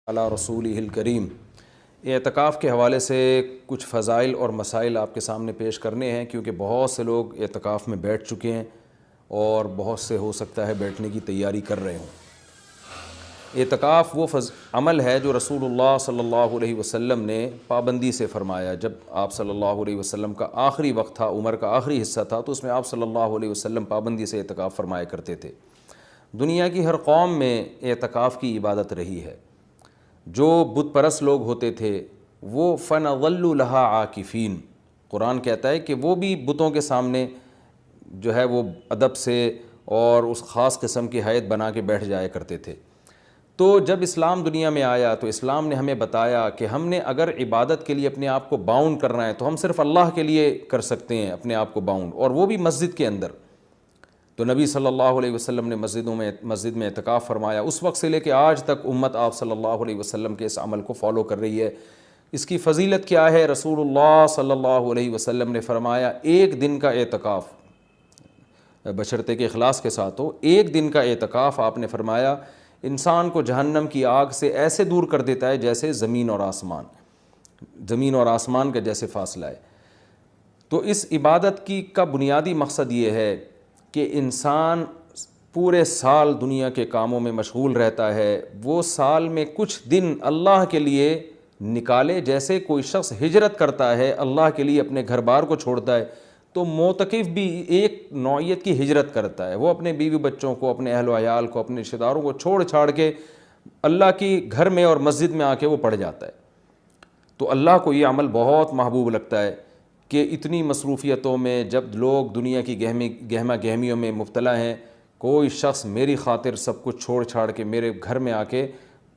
علی رسولہ الکریم۔ اعتکاف کے حوالے سے کچھ فضائل اور مسائل آپ کے سامنے پیش کرنے ہیں، کیونکہ بہت سے لوگ اعتکاف میں بیٹھ چکے ہیں اور بہت سے ہو سکتا ہے بیٹھنے کی تیاری کر رہے ہوں۔ اعتکاف وہ عمل ہے جو رسول اللہ صلی اللہ علیہ وسلم نے پابندی سے فرمایا۔ جب آپ صلی اللہ علیہ وسلم کا آخری وقت تھا، عمر کا آخری حصہ تھا، تو اس میں آپ صلی اللہ علیہ وسلم پابندی سے اعتکاف فرمایا کرتے تھے۔ دنیا کی ہر قوم میں اعتکاف کی عبادت رہی ہے۔ جو بت پرست لوگ ہوتے تھے وہ فَنَظَلُّ لَهَا عَاكِفِينَ، قرآن کہتا ہے کہ وہ بھی بتوں کے سامنے جو ہے وہ ادب سے اور اس خاص قسم کی ہیئت بنا کے بیٹھ جایا کرتے تھے۔ تو جب اسلام دنیا میں آیا تو اسلام نے ہمیں بتایا کہ ہم نے اگر عبادت کے لیے اپنے آپ کو باؤنڈ کرنا ہے تو ہم صرف اللہ کے لیے کر سکتے ہیں اپنے آپ کو باؤنڈ، اور وہ بھی مسجد کے اندر۔ تو نبی صلی اللہ علیہ وسلم نے مسجد میں اعتکاف فرمایا۔ اس وقت سے لے کے آج تک امت آپ صلی اللہ علیہ وسلم کے اس عمل کو فالو کر رہی ہے۔ اس کی فضیلت کیا ہے؟ رسول اللہ صلی اللہ علیہ وسلم نے فرمایا ایک دن کا اعتکاف، بشرطے کے اخلاص کے ساتھ ہو، ایک دن کا اعتکاف آپ نے فرمایا انسان کو جہنم کی آگ سے ایسے دور کر دیتا ہے جیسے زمین اور آسمان کا جیسے فاصلہ ہے۔ تو اس عبادت کا بنیادی مقصد یہ ہے کہ انسان پورے سال دنیا کے کاموں میں مشغول رہتا ہے، وہ سال میں کچھ دن اللہ کے لیے نکالے۔ جیسے کوئی شخص ہجرت کرتا ہے، اللہ کے لیے اپنے گھر بار کو چھوڑتا ہے، تو معتکف بھی ایک نوعیت کی ہجرت کرتا ہے۔ وہ اپنے بیوی بچوں کو، اپنے اہل و عیال کو، اپنے رشتہ داروں کو چھوڑ چھاڑ کے اللہ کی گھر میں اور مسجد میں آ کے وہ پڑ جاتا ہے۔ تو اللہ کو یہ عمل بہت محبوب لگتا ہے کہ اتنی مصروفیتوں میں جب لوگ دنیا کی گہما گہمیوں میں مبتلا ہیں، کوئی شخص میری خاطر سب کچھ چھوڑ چھاڑ کے میرے گھر میں آ کے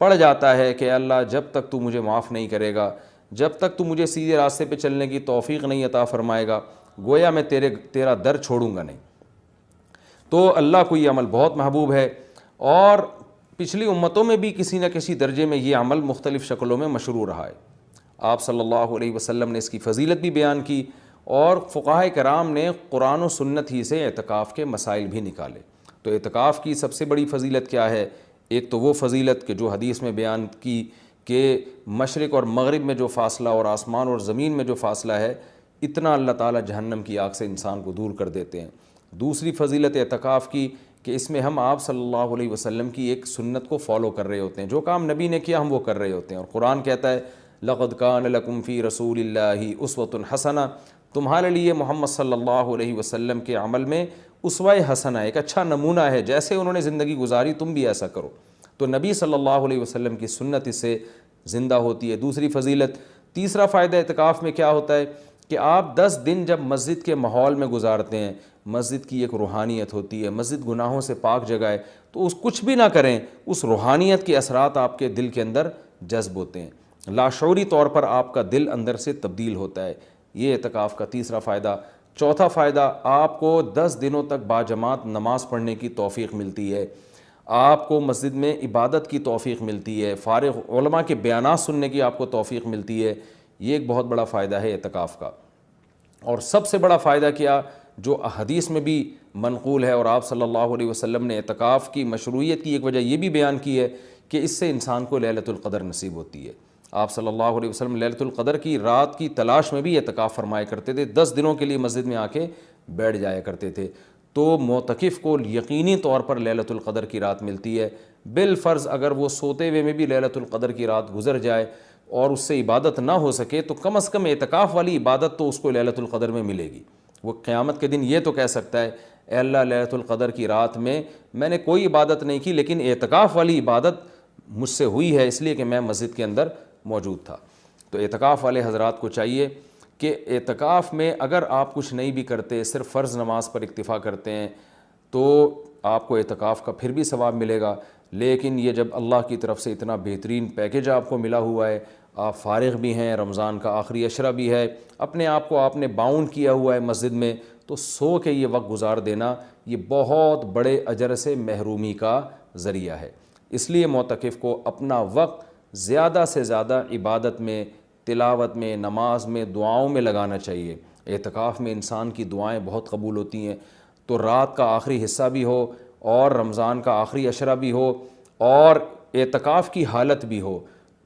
پڑ جاتا ہے کہ اللہ جب تک تو مجھے معاف نہیں کرے گا، جب تک تو مجھے سیدھے راستے پہ چلنے کی توفیق نہیں عطا فرمائے گا، گویا میں تیرا در چھوڑوں گا نہیں۔ تو اللہ کو یہ عمل بہت محبوب ہے، اور پچھلی امتوں میں بھی کسی نہ کسی درجے میں یہ عمل مختلف شکلوں میں مشروع رہا ہے۔ آپ صلی اللہ علیہ وسلم نے اس کی فضیلت بھی بیان کی، اور فقہائے کرام نے قرآن و سنت ہی سے اعتکاف کے مسائل بھی نکالے۔ تو اعتکاف کی سب سے بڑی فضیلت کیا ہے؟ ایک تو وہ فضیلت کہ جو حدیث میں بیان کی کہ مشرق اور مغرب میں جو فاصلہ اور آسمان اور زمین میں جو فاصلہ ہے، اتنا اللہ تعالیٰ جہنم کی آگ سے انسان کو دور کر دیتے ہیں۔ دوسری فضیلت اعتکاف کی کہ اس میں ہم آپ صلی اللہ علیہ وسلم کی ایک سنت کو فالو کر رہے ہوتے ہیں، جو کام نبی نے کیا ہم وہ کر رہے ہوتے ہیں۔ اور قرآن کہتا ہے لَقَدْ كَانَ لَكُمْ فِي رَسُولِ اللَّهِ أُسْوَةٌ حَسَنَةٌ، تمہارے لیے محمد صلی اللہ علیہ وسلم کے عمل میں اسوہ حسنہ، ایک اچھا نمونہ ہے، جیسے انہوں نے زندگی گزاری تم بھی ایسا کرو۔ تو نبی صلی اللہ علیہ وسلم کی سنت اس سے زندہ ہوتی ہے۔ دوسری فضیلت، تیسرا فائدہ اعتکاف میں کیا ہوتا ہے کہ آپ 10 دن جب مسجد کے ماحول میں گزارتے ہیں، مسجد کی ایک روحانیت ہوتی ہے، مسجد گناہوں سے پاک جگہ ہے، تو اس کچھ بھی نہ کریں، اس روحانیت کے اثرات آپ کے دل کے اندر جذب ہوتے ہیں، لاشعوری طور پر آپ کا دل اندر سے تبدیل ہوتا ہے۔ یہ اعتکاف کا تیسرا فائدہ۔ چوتھا فائدہ، آپ کو 10 دنوں تک باجماعت نماز پڑھنے کی توفیق ملتی ہے، آپ کو مسجد میں عبادت کی توفیق ملتی ہے، فارغ علماء کے بیانات سننے کی آپ کو توفیق ملتی ہے۔ یہ ایک بہت بڑا فائدہ ہے اعتکاف کا۔ اور سب سے بڑا فائدہ کیا، جو حدیث میں بھی منقول ہے، اور آپ صلی اللہ علیہ وسلم نے اعتکاف کی مشروعیت کی ایک وجہ یہ بھی بیان کی ہے کہ اس سے انسان کو لیلۃ القدر نصیب ہوتی ہے۔ آپ صلی اللہ علیہ وسلم لیلۃ القدر کی رات کی تلاش میں بھی اعتکاف فرمایا کرتے تھے، 10 دنوں کے لیے مسجد میں آ کے بیٹھ جایا کرتے تھے۔ تو معتکف کو یقینی طور پر لیلۃ القدر کی رات ملتی ہے۔ بالفرض اگر وہ سوتے ہوئے میں بھی لیلۃ القدر کی رات گزر جائے اور اس سے عبادت نہ ہو سکے، تو کم از کم اعتکاف والی عبادت تو اس کو لیلۃ القدر میں ملے گی۔ وہ قیامت کے دن یہ تو کہہ سکتا ہے اے اللہ لیلۃ القدر کی رات میں نے کوئی عبادت نہیں کی، لیکن اعتکاف والی عبادت مجھ سے ہوئی ہے، اس لیے کہ میں مسجد کے اندر موجود تھا۔ تو اعتکاف والے حضرات کو چاہیے کہ اعتکاف میں اگر آپ کچھ نہیں بھی کرتے، صرف فرض نماز پر اکتفا کرتے ہیں، تو آپ کو اعتکاف کا پھر بھی ثواب ملے گا۔ لیکن یہ جب اللہ کی طرف سے اتنا بہترین پیکیج آپ کو ملا ہوا ہے، آپ فارغ بھی ہیں، رمضان کا آخری عشرہ بھی ہے، اپنے آپ کو آپ نے باؤنڈ کیا ہوا ہے مسجد میں، تو سو کے یہ وقت گزار دینا یہ بہت بڑے اجر سے محرومی کا ذریعہ ہے۔ اس لیے معتکف کو اپنا وقت زیادہ سے زیادہ عبادت میں، تلاوت میں، نماز میں، دعاؤں میں لگانا چاہیے۔ اعتکاف میں انسان کی دعائیں بہت قبول ہوتی ہیں۔ تو رات کا آخری حصہ بھی ہو، اور رمضان کا آخری عشرہ بھی ہو، اور اعتکاف کی حالت بھی ہو،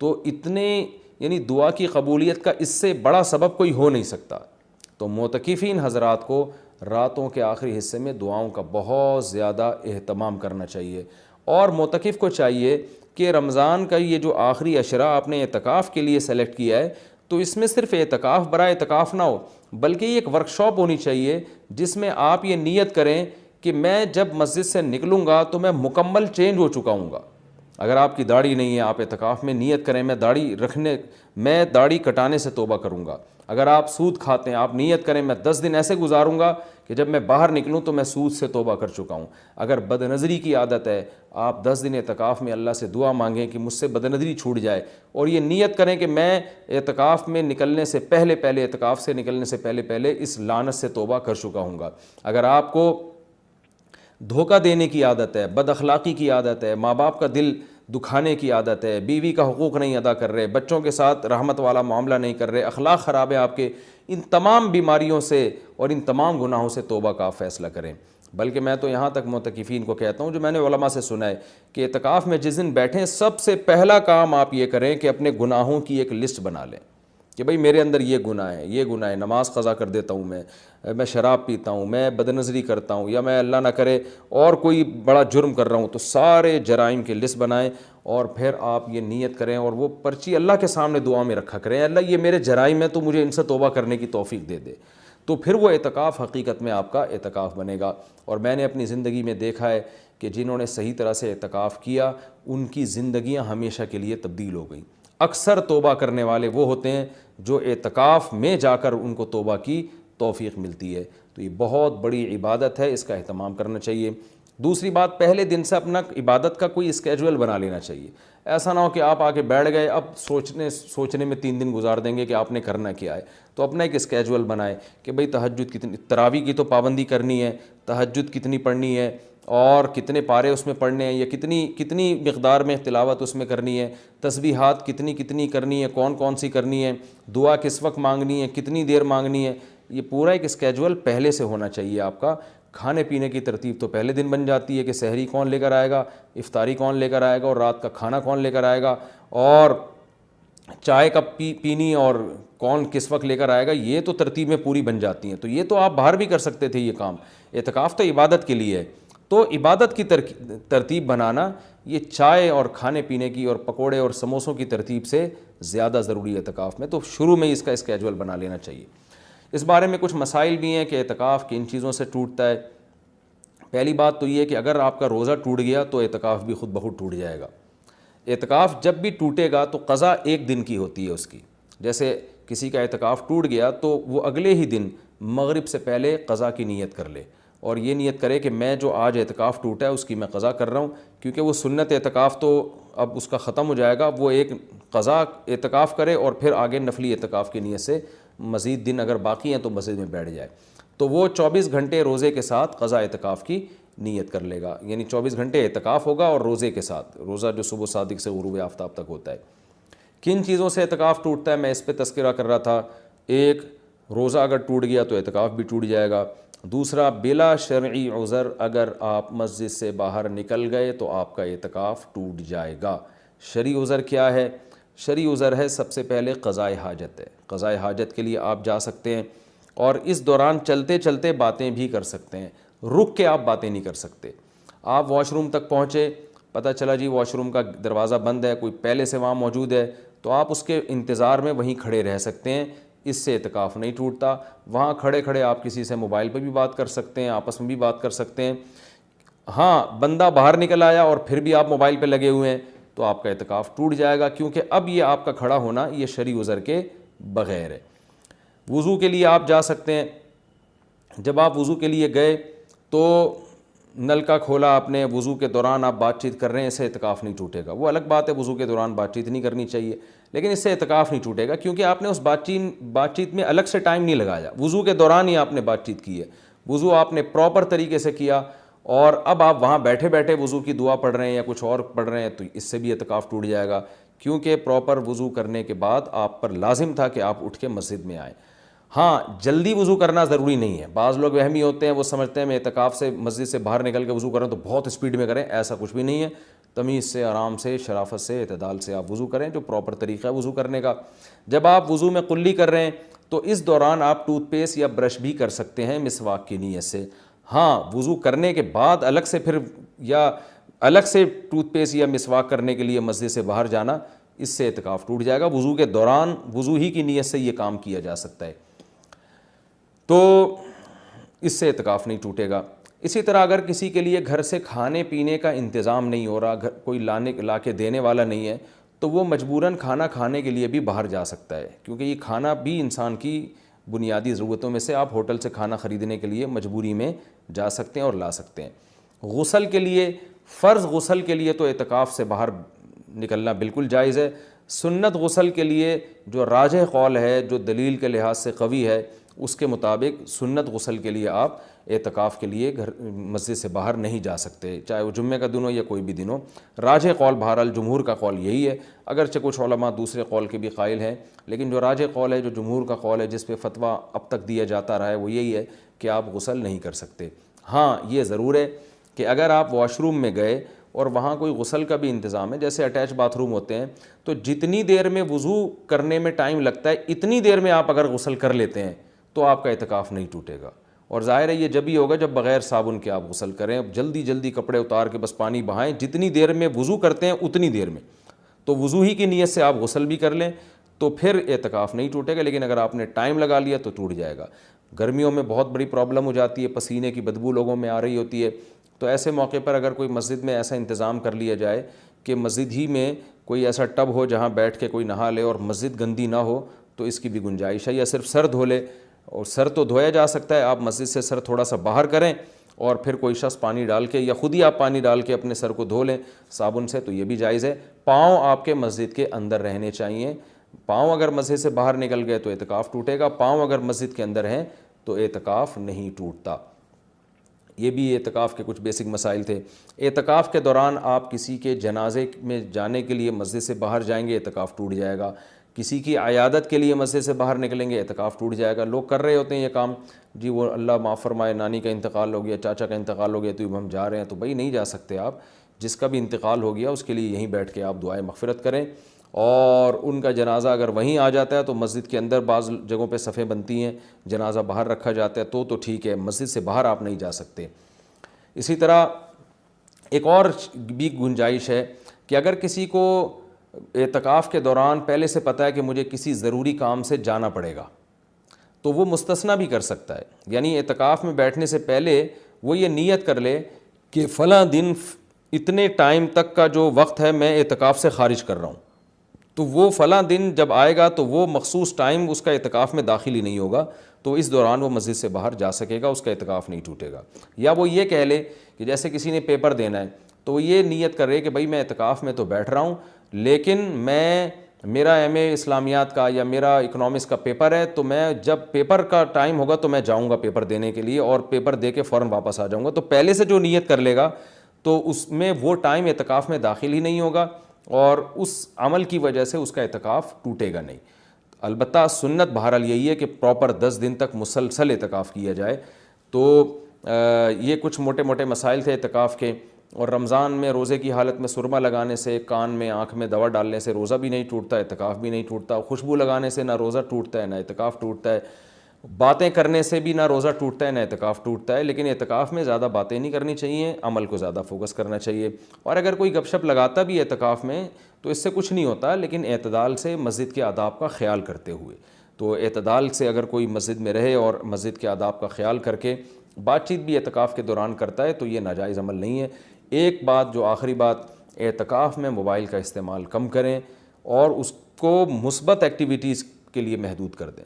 تو اتنے یعنی دعا کی قبولیت کا اس سے بڑا سبب کوئی ہو نہیں سکتا. تو معتکفین حضرات کو راتوں کے آخری حصے میں دعاؤں کا بہت زیادہ اہتمام کرنا چاہیے. اور معتکف کو چاہیے کہ رمضان کا یہ جو آخری عشرہ آپ نے اعتکاف کے لیے سلیکٹ کیا ہے تو اس میں صرف اعتکاف برائے اعتکاف نہ ہو بلکہ یہ ایک ورکشاپ ہونی چاہیے جس میں آپ یہ نیت کریں کہ میں جب مسجد سے نکلوں گا تو میں مکمل چینج ہو چکا ہوں گا. اگر آپ کی داڑھی نہیں ہے آپ اعتکاف میں نیت کریں میں داڑھی کٹانے سے توبہ کروں گا. اگر آپ سود کھاتے ہیں آپ نیت کریں میں 10 دن ایسے گزاروں گا کہ جب میں باہر نکلوں تو میں سود سے توبہ کر چکا ہوں. اگر بد نظری کی عادت ہے آپ 10 دن اعتکاف میں اللہ سے دعا مانگیں کہ مجھ سے بد نظری چھوٹ جائے اور یہ نیت کریں کہ میں اعتکاف میں نکلنے سے پہلے اعتکاف سے نکلنے سے پہلے اس لعنت سے توبہ کر چکا ہوں گا. اگر آپ کو دھوکہ دینے کی عادت ہے, بد اخلاقی کی عادت ہے, ماں باپ کا دل دکھانے کی عادت ہے, بیوی کا حقوق نہیں ادا کر رہے, بچوں کے ساتھ رحمت والا معاملہ نہیں کر رہے, اخلاق خراب ہے آپ کے, ان تمام بیماریوں سے اور ان تمام گناہوں سے توبہ کا فیصلہ کریں. بلکہ میں تو یہاں تک معتکفین کو کہتا ہوں جو میں نے علماء سے سنا ہے کہ اعتکاف میں جس دن بیٹھیں سب سے پہلا کام آپ یہ کریں کہ اپنے گناہوں کی ایک لسٹ بنا لیں کہ بھئی میرے اندر یہ گناہ ہے, نماز قضا کر دیتا ہوں, میں شراب پیتا ہوں, میں بد نظری کرتا ہوں, یا میں اللہ نہ کرے اور کوئی بڑا جرم کر رہا ہوں. تو سارے جرائم کی لسٹ بنائیں اور پھر آپ یہ نیت کریں اور وہ پرچی اللہ کے سامنے دعا میں رکھا کریں, اللہ یہ میرے جرائم ہیں تو مجھے ان سے توبہ کرنے کی توفیق دے دے. تو پھر وہ اعتکاف حقیقت میں آپ کا اعتکاف بنے گا. اور میں نے اپنی زندگی میں دیکھا ہے کہ جنہوں نے صحیح طرح سے اعتکاف کیا ان کی زندگیاں ہمیشہ کے لیے تبدیل ہو گئیں. اکثر توبہ کرنے والے وہ ہوتے ہیں جو اعتکاف میں جا کر ان کو توبہ کی توفیق ملتی ہے. تو یہ بہت بڑی عبادت ہے, اس کا اہتمام کرنا چاہیے. دوسری بات, پہلے دن سے اپنا عبادت کا کوئی اسکیجول بنا لینا چاہیے. ایسا نہ ہو کہ آپ آ کے بیٹھ گئے اب سوچنے میں 3 دن گزار دیں گے کہ آپ نے کرنا کیا ہے. تو اپنا ایک اسکیجول بنائے کہ بھئی تہجد کتنی, تراویح کی تو پابندی کرنی ہے, تہجد کتنی پڑھنی ہے اور کتنے پارے اس میں پڑھنے ہیں, یا کتنی مقدار میں تلاوت اس میں کرنی ہے, تسبیحات کتنی کرنی ہے, کون سی کرنی ہے, دعا کس وقت مانگنی ہے, کتنی دیر مانگنی ہے. یہ پورا ایک اسکیجول پہلے سے ہونا چاہیے آپ کا. کھانے پینے کی ترتیب تو پہلے دن بن جاتی ہے کہ سحری کون لے کر آئے گا, افطاری کون لے کر آئے گا اور رات کا کھانا کون لے کر آئے گا, اور چائے کب پینی اور کون کس وقت لے کر آئے گا. یہ تو ترتیب میں پوری بن جاتی ہیں. تو یہ تو آپ باہر بھی کر سکتے تھے یہ کام. اعتکاف تو عبادت کے لیے ہے. تو عبادت کی ترتیب بنانا یہ چائے اور کھانے پینے کی اور پکوڑے اور سموسوں کی ترتیب سے زیادہ ضروری ہے اعتکاف میں. تو شروع میں اس کا اسکیجول بنا لینا چاہیے. اس بارے میں کچھ مسائل بھی ہیں کہ اعتکاف کن چیزوں سے ٹوٹتا ہے. پہلی بات تو یہ کہ اگر آپ کا روزہ ٹوٹ گیا تو اعتکاف بھی خود بخود ٹوٹ جائے گا. اعتکاف جب بھی ٹوٹے گا تو قضا 1 دن کی ہوتی ہے اس کی. جیسے کسی کا اعتکاف ٹوٹ گیا تو وہ اگلے ہی دن مغرب سے پہلے قضا کی نیت کر لے اور یہ نیت کرے کہ میں جو آج اعتکاف ٹوٹا ہے اس کی میں قضا کر رہا ہوں, کیونکہ وہ سنت اعتکاف تو اب اس کا ختم ہو جائے گا. وہ ایک قضا اعتکاف کرے اور پھر آگے نفلی اعتکاف کی نیت سے مزید دن اگر باقی ہیں تو مسجد میں بیٹھ جائے. تو وہ 24 گھنٹے روزے کے ساتھ قضا اعتکاف کی نیت کر لے گا. یعنی 24 گھنٹے اعتکاف ہوگا اور روزے کے ساتھ, روزہ جو صبح صادق سے غروب آفتاب تک ہوتا ہے. کن چیزوں سے اعتکاف ٹوٹتا ہے میں اس پہ تذکرہ کر رہا تھا. ایک, روزہ اگر ٹوٹ گیا تو اعتکاف بھی ٹوٹ جائے گا. دوسرا, بلا شرعی عذر اگر آپ مسجد سے باہر نکل گئے تو آپ کا اعتکاف ٹوٹ جائے گا. شرعی عذر کیا ہے؟ شرعی عذر ہے سب سے پہلے قضائے حاجت ہے. قضائے حاجت کے لیے آپ جا سکتے ہیں اور اس دوران چلتے چلتے باتیں بھی کر سکتے ہیں. رک کے آپ باتیں نہیں کر سکتے. آپ واش روم تک پہنچے, پتہ چلا جی واش روم کا دروازہ بند ہے, کوئی پہلے سے وہاں موجود ہے, تو آپ اس کے انتظار میں وہیں کھڑے رہ سکتے ہیں. اس سے اعتکاف نہیں ٹوٹتا. وہاں کھڑے کھڑے آپ کسی سے موبائل پہ بھی بات کر سکتے ہیں, آپس میں بھی بات کر سکتے ہیں. ہاں, بندہ باہر نکل آیا اور پھر بھی آپ موبائل پہ لگے ہوئے ہیں تو آپ کا اعتکاف ٹوٹ جائے گا, کیونکہ اب یہ آپ کا کھڑا ہونا یہ شرعی عذر کے بغیر ہے. وضو کے لیے آپ جا سکتے ہیں. جب آپ وضو کے لیے گئے تو نل کا کھولا آپ نے, وضو کے دوران آپ بات چیت کر رہے ہیں, اس سے اعتکاف نہیں ٹوٹے گا. وہ الگ بات ہے وضو کے دوران بات چیت نہیں کرنی چاہیے, لیکن اس سے اعتکاف نہیں ٹوٹے گا کیونکہ آپ نے اس بات چیت میں الگ سے ٹائم نہیں لگایا. وضو کے دوران ہی آپ نے بات چیت کی ہے, وضو آپ نے پراپر طریقے سے کیا, اور اب آپ وہاں بیٹھے بیٹھے وضو کی دعا پڑھ رہے ہیں یا کچھ اور پڑھ رہے ہیں تو اس سے بھی اعتکاف ٹوٹ جائے گا, کیونکہ پراپر وضو کرنے کے بعد آپ پر لازم تھا کہ آپ اٹھ کے مسجد میں آئیں. ہاں, جلدی وضو کرنا ضروری نہیں ہے. بعض لوگ وہمی ہوتے ہیں, وہ سمجھتے ہیں میں اعتکاف سے مسجد سے باہر نکل کے وضو کریں تو بہت اسپیڈ میں کریں, ایسا کچھ بھی نہیں ہے. تمیز سے، آرام سے، شرافت سے، اعتدال سے آپ وضو کریں، جو پراپر طریقہ ہے وضو کرنے کا۔ جب آپ وضو میں قلی کر رہے ہیں تو اس دوران آپ ٹوتھ پیسٹ یا برش بھی کر سکتے ہیں مسواک کی نیت سے۔ ہاں، وضو کرنے کے بعد الگ سے پھر یا الگ سے ٹوتھ پیسٹ یا مسواک کرنے کے لیے مسجد سے باہر جانا، اس سے اعتکاف ٹوٹ جائے گا۔ وضو کے دوران وضو ہی کی نیت سے یہ کام کیا جا سکتا ہے، تو اس سے اعتکاف نہیں ٹوٹے گا۔ اسی طرح اگر کسی کے لیے گھر سے کھانے پینے کا انتظام نہیں ہو رہا، کوئی لا کے دینے والا نہیں ہے، تو وہ مجبوراً کھانا کھانے کے لیے بھی باہر جا سکتا ہے، کیونکہ یہ کھانا بھی انسان کی بنیادی ضرورتوں میں سے، آپ ہوٹل سے کھانا خریدنے کے لیے مجبوری میں جا سکتے ہیں اور لا سکتے ہیں۔ غسل کے لیے، فرض غسل کے لیے تو اعتکاف سے باہر نکلنا بالکل جائز ہے۔ سنت غسل کے لیے جو راجح قول ہے، جو دلیل کے لحاظ سے قوی ہے، اس کے مطابق سنت غسل کے لیے آپ اعتکاف کے لیے مسجد سے باہر نہیں جا سکتے، چاہے وہ جمعہ کا دن ہو یا کوئی بھی دن ہو۔ راجح قول بہرحال جمہور کا قول یہی ہے، اگرچہ کچھ علماء دوسرے قول کے بھی قائل ہیں، لیکن جو راجح قول ہے، جو جمہور کا قول ہے، جس پہ فتویٰ اب تک دیا جاتا رہا ہے، وہ یہی ہے کہ آپ غسل نہیں کر سکتے۔ ہاں، یہ ضرور ہے کہ اگر آپ واش روم میں گئے اور وہاں کوئی غسل کا بھی انتظام ہے، جیسے اٹیچ باتھ روم ہوتے ہیں، تو جتنی دیر میں وضو کرنے میں ٹائم لگتا ہے اتنی دیر میں آپ اگر غسل کر لیتے ہیں تو آپ کا اعتکاف نہیں ٹوٹے گا۔ اور ظاہر ہے یہ جب ہی ہوگا جب بغیر صابن کے آپ غسل کریں، جلدی جلدی کپڑے اتار کے بس پانی بہائیں، جتنی دیر میں وضو کرتے ہیں اتنی دیر میں، تو وضو ہی کی نیت سے آپ غسل بھی کر لیں تو پھر اعتکاف نہیں ٹوٹے گا، لیکن اگر آپ نے ٹائم لگا لیا تو ٹوٹ جائے گا۔ گرمیوں میں بہت بڑی پرابلم ہو جاتی ہے، پسینے کی بدبو لوگوں میں آ رہی ہوتی ہے، تو ایسے موقع پر اگر کوئی مسجد میں ایسا انتظام کر لیا جائے کہ مسجد ہی میں کوئی ایسا ٹب ہو جہاں بیٹھ کے کوئی نہا لے اور مسجد گندی نہ ہو، تو اس کی بھی گنجائش ہے، یا صرف سر دھو لے، اور سر تو دھویا جا سکتا ہے، آپ مسجد سے سر تھوڑا سا باہر کریں اور پھر کوئی شخص پانی ڈال کے یا خود ہی آپ پانی ڈال کے اپنے سر کو دھو لیں صابن سے، تو یہ بھی جائز ہے۔ پاؤں آپ کے مسجد کے اندر رہنے چاہیے، پاؤں اگر مسجد سے باہر نکل گئے تو اعتکاف ٹوٹے گا، پاؤں اگر مسجد کے اندر ہیں تو اعتکاف نہیں ٹوٹتا۔ یہ بھی اعتکاف کے کچھ بیسک مسائل تھے۔ اعتکاف کے دوران آپ کسی کے جنازے میں جانے کے لیے مسجد سے باہر جائیں گے، اعتکاف ٹوٹ جائے گا۔ کسی کی عیادت کے لیے مسجد سے باہر نکلیں گے، اعتکاف ٹوٹ جائے گا۔ لوگ کر رہے ہوتے ہیں یہ کام، جی وہ اللہ معاف فرمائے نانی کا انتقال ہو گیا، چاچا کا انتقال ہو گیا تو ہم جا رہے ہیں، تو بھائی نہیں جا سکتے آپ، جس کا بھی انتقال ہو گیا اس کے لیے یہیں بیٹھ کے آپ دعائے مغفرت کریں، اور ان کا جنازہ اگر وہیں آ جاتا ہے تو مسجد کے اندر بعض جگہوں پہ صفیں بنتی ہیں، جنازہ باہر رکھا جاتا ہے تو ٹھیک ہے، مسجد سے باہر آپ نہیں جا سکتے۔ اسی طرح ایک اور بھی گنجائش ہے کہ اگر کسی کو اعتکاف کے دوران پہلے سے پتہ ہے کہ مجھے کسی ضروری کام سے جانا پڑے گا، تو وہ مستثنیٰ بھی کر سکتا ہے، یعنی اعتکاف میں بیٹھنے سے پہلے وہ یہ نیت کر لے کہ فلاں دن اتنے ٹائم تک کا جو وقت ہے میں اعتکاف سے خارج کر رہا ہوں، تو وہ فلاں دن جب آئے گا تو وہ مخصوص ٹائم اس کا اعتکاف میں داخل ہی نہیں ہوگا، تو اس دوران وہ مسجد سے باہر جا سکے گا، اس کا اعتکاف نہیں ٹوٹے گا۔ یا وہ یہ کہہ لے کہ جیسے کسی نے پیپر دینا ہے تو وہ یہ نیت کر رہے کہ بھائی میں اعتکاف میں تو بیٹھ رہا ہوں، لیکن میرا ایم اے اسلامیات کا یا میرا اکنامکس کا پیپر ہے، تو میں جب پیپر کا ٹائم ہوگا تو میں جاؤں گا پیپر دینے کے لیے، اور پیپر دے کے فوراً واپس آ جاؤں گا، تو پہلے سے جو نیت کر لے گا تو اس میں وہ ٹائم اعتکاف میں داخل ہی نہیں ہوگا، اور اس عمل کی وجہ سے اس کا اعتکاف ٹوٹے گا نہیں۔ البتہ سنت بہرحال یہی ہے کہ پراپر 10 دن تک مسلسل اعتکاف کیا جائے۔ تو یہ کچھ موٹے موٹے مسائل تھے اعتکاف کے۔ اور رمضان میں روزے کی حالت میں سرما لگانے سے، کان میں آنکھ میں دوا ڈالنے سے روزہ بھی نہیں ٹوٹتا، اعتکاف بھی نہیں ٹوٹتا۔ خوشبو لگانے سے نہ روزہ ٹوٹتا ہے نہ اعتکاف ٹوٹتا ہے۔ باتیں کرنے سے بھی نہ روزہ ٹوٹتا ہے نہ اعتکاف ٹوٹتا ہے، لیکن اعتکاف میں زیادہ باتیں نہیں کرنی چاہیے، عمل کو زیادہ فوکس کرنا چاہیے۔ اور اگر کوئی گپ شپ لگاتا بھی اعتکاف میں تو اس سے کچھ نہیں ہوتا، لیکن اعتدال سے مسجد کے آداب کا خیال کرتے ہوئے، تو اعتدال سے اگر کوئی مسجد میں رہے اور مسجد کے آداب کا خیال کر کے بات چیت بھی اعتکاف کے دوران کرتا ہے تو یہ ناجائز عمل نہیں ہے۔ ایک بات جو آخری بات، اعتکاف میں موبائل کا استعمال کم کریں اور اس کو مثبت ایکٹیویٹیز کے لیے محدود کر دیں۔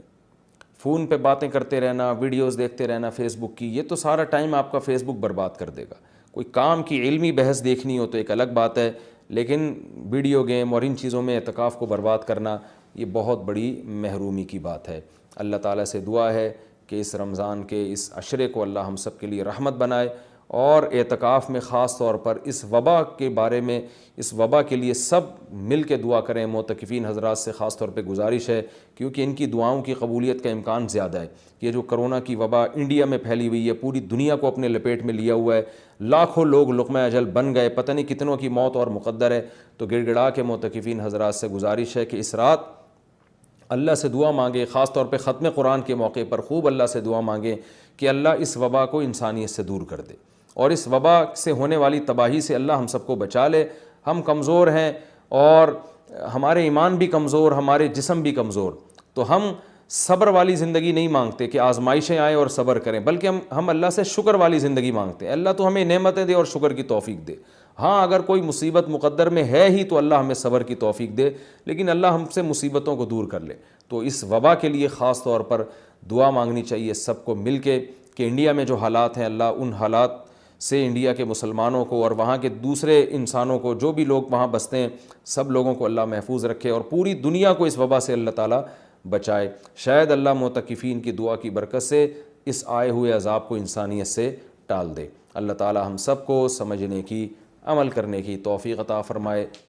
فون پہ باتیں کرتے رہنا، ویڈیوز دیکھتے رہنا فیس بک کی، یہ تو سارا ٹائم آپ کا فیس بک برباد کر دے گا۔ کوئی کام کی علمی بحث دیکھنی ہو تو ایک الگ بات ہے، لیکن ویڈیو گیم اور ان چیزوں میں اعتکاف کو برباد کرنا یہ بہت بڑی محرومی کی بات ہے۔ اللہ تعالیٰ سے دعا ہے کہ اس رمضان کے اس عشرے کو اللہ ہم سب کے لیے رحمت بنائے اور اعتکاف میں خاص طور پر اس وبا کے بارے میں، اس وبا کے لیے سب مل کے دعا کریں۔ معتکفین حضرات سے خاص طور پہ گزارش ہے، کیونکہ ان کی دعاؤں کی قبولیت کا امکان زیادہ ہے۔ یہ جو کرونا کی وبا انڈیا میں پھیلی ہوئی ہے، پوری دنیا کو اپنے لپیٹ میں لیا ہوا ہے، لاکھوں لوگ لقمہ اجل بن گئے، پتہ نہیں کتنوں کی موت اور مقدر ہے۔ تو گڑ گڑا کے معتکفین حضرات سے گزارش ہے کہ اس رات اللہ سے دعا مانگے، خاص طور پہ ختم قرآن کے موقع پر خوب اللہ سے دعا مانگیں کہ اللہ اس وبا کو انسانیت سے دور کر دے، اور اس وبا سے ہونے والی تباہی سے اللہ ہم سب کو بچا لے۔ ہم کمزور ہیں اور ہمارے ایمان بھی کمزور، ہمارے جسم بھی کمزور، تو ہم صبر والی زندگی نہیں مانگتے کہ آزمائشیں آئیں اور صبر کریں، بلکہ ہم اللہ سے شکر والی زندگی مانگتے ہیں۔ اللہ تو ہمیں نعمتیں دے اور شکر کی توفیق دے۔ ہاں اگر کوئی مصیبت مقدر میں ہے ہی تو اللہ ہمیں صبر کی توفیق دے، لیکن اللہ ہم سے مصیبتوں کو دور کر لے۔ تو اس وبا کے لیے خاص طور پر دعا مانگنی چاہیے سب کو مل کے کہ انڈیا میں جو حالات ہیں، اللہ ان حالات سے انڈیا کے مسلمانوں کو اور وہاں کے دوسرے انسانوں کو، جو بھی لوگ وہاں بستے ہیں، سب لوگوں کو اللہ محفوظ رکھے اور پوری دنیا کو اس وبا سے اللہ تعالیٰ بچائے۔ شاید اللہ معتکفین کی دعا کی برکت سے اس آئے ہوئے عذاب کو انسانیت سے ٹال دے۔ اللہ تعالیٰ ہم سب کو سمجھنے کی، عمل کرنے کی توفیق عطا فرمائے۔